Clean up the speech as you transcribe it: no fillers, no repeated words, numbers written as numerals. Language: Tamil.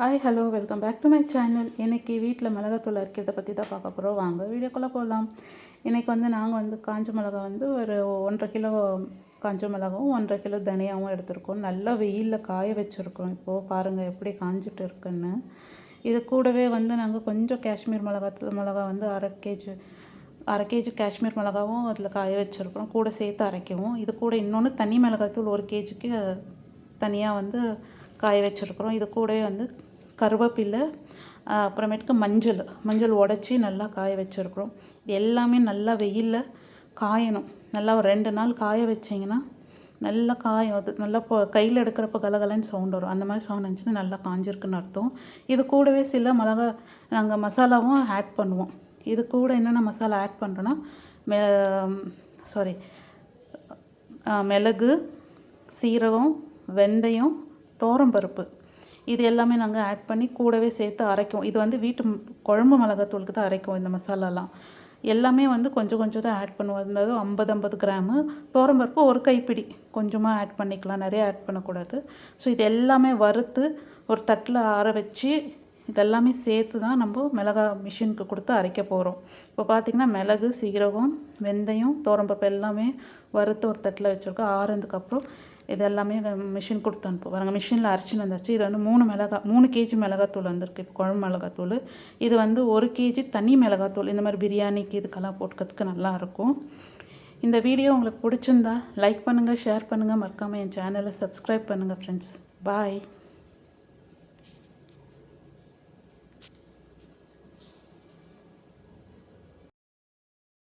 Hi hello welcome back to my channel. இன்றைக்கி வீட்டில் மிளகாத்தூள் அரைக்கிறத பற்றி தான் பார்க்க போகிறோம். வாங்க வீடியோக்குள்ளே போகலாம். இன்றைக்கி நாங்கள் காஞ்ச மிளகா ஒரு 1.5 கிலோ காஞ்ச மிளகாவும் 1.5 கிலோ தனியாகவும் எடுத்துருக்கோம். நல்லா வெயிலில் காய வச்சுருக்கோம். இப்போது பாருங்கள் எப்படி காஞ்சிட்டு இருக்குன்னு. இது கூடவே நாங்கள் கொஞ்சம் காஷ்மீர் மிளகா அரை கேஜி காஷ்மீர் மிளகாவும் அதில் காய வச்சுருக்கோம். கூட சேர்த்து அரைக்கவும். இது கூட இன்னொன்று தனி மிளகாத்தூள் 1 கேஜிக்கு தனியாக காய வச்சுருக்குறோம். இது கூடவே கருவேப்பிலை, அப்புறமேட்டுக்கு மஞ்சள் உடச்சி நல்லா காய வச்சுருக்குறோம். இது எல்லாமே நல்லா வெயிலில் காயணும். நல்லா ஒரு 2 நாள் காய வச்சிங்கன்னா நல்லா காயும். அது நல்லா கையில் எடுக்கிறப்ப கலகலன்னு சவுண்ட் வரும். அந்த மாதிரி சவுண்ட் இருந்துச்சுன்னா நல்லா காஞ்சிருக்குன்னு அர்த்தம். இது கூடவே சில நாங்கள் மசாலாவும் ஆட் பண்ணுவோம். இது கூட என்னென்ன மசாலா ஆட் பண்ணுறோன்னா மிளகு, சீரகம், வெந்தயம், துவரம்பருப்பு இது எல்லாமே நாங்கள் ஆட் பண்ணி கூடவே சேர்த்து அரைக்கும். இது வீட்டு குழம்பு மிளகாத்தூளுக்கு தான் அரைக்கும். இந்த மசாலாலாம் எல்லாமே கொஞ்சம் கொஞ்சம் தான் ஆட் பண்ணுவோம். அதாவது 50 கிராமு துவரம்பருப்பு 1 கைப்பிடி கொஞ்சமாக ஆட் பண்ணிக்கலாம், நிறைய ஆட் பண்ணக்கூடாது. ஸோ இது எல்லாமே வறுத்து ஒரு தட்டில் ஆற வச்சு இதெல்லாமே சேர்த்து தான் நம்ம மிளகா மிஷினுக்கு கொடுத்து அரைக்க போகிறோம். இப்போ பார்த்திங்கன்னா மிளகு, சீரகம், வெந்தயம், துவரம்பருப்பு எல்லாமே வறுத்து ஒரு தட்டில் வச்சுருக்கோம். ஆறுனதுக்கப்புறம் இது எல்லாமே மிஷின் கொடுத்து அனுப்புவோம். பாருங்கள் மிஷினில் அரைச்சின்னு வந்தாச்சு. இது 3 கேஜி மிளகாத்தூள் வந்திருக்கு. இப்போ குழம்பு மிளகாத்தூள் இது 1 கேஜி தனி மிளகாத்தூள். இந்த மாதிரி பிரியாணிக்கு இதுக்கெல்லாம் போட்டுக்கிறதுக்கு நல்லாயிருக்கும். இந்த வீடியோ உங்களுக்கு பிடிச்சிருந்தா லைக் பண்ணுங்கள், ஷேர் பண்ணுங்கள், மறக்காமல் என் சேனலை சப்ஸ்கிரைப் பண்ணுங்கள் ஃப்ரெண்ட்ஸ். பாய்.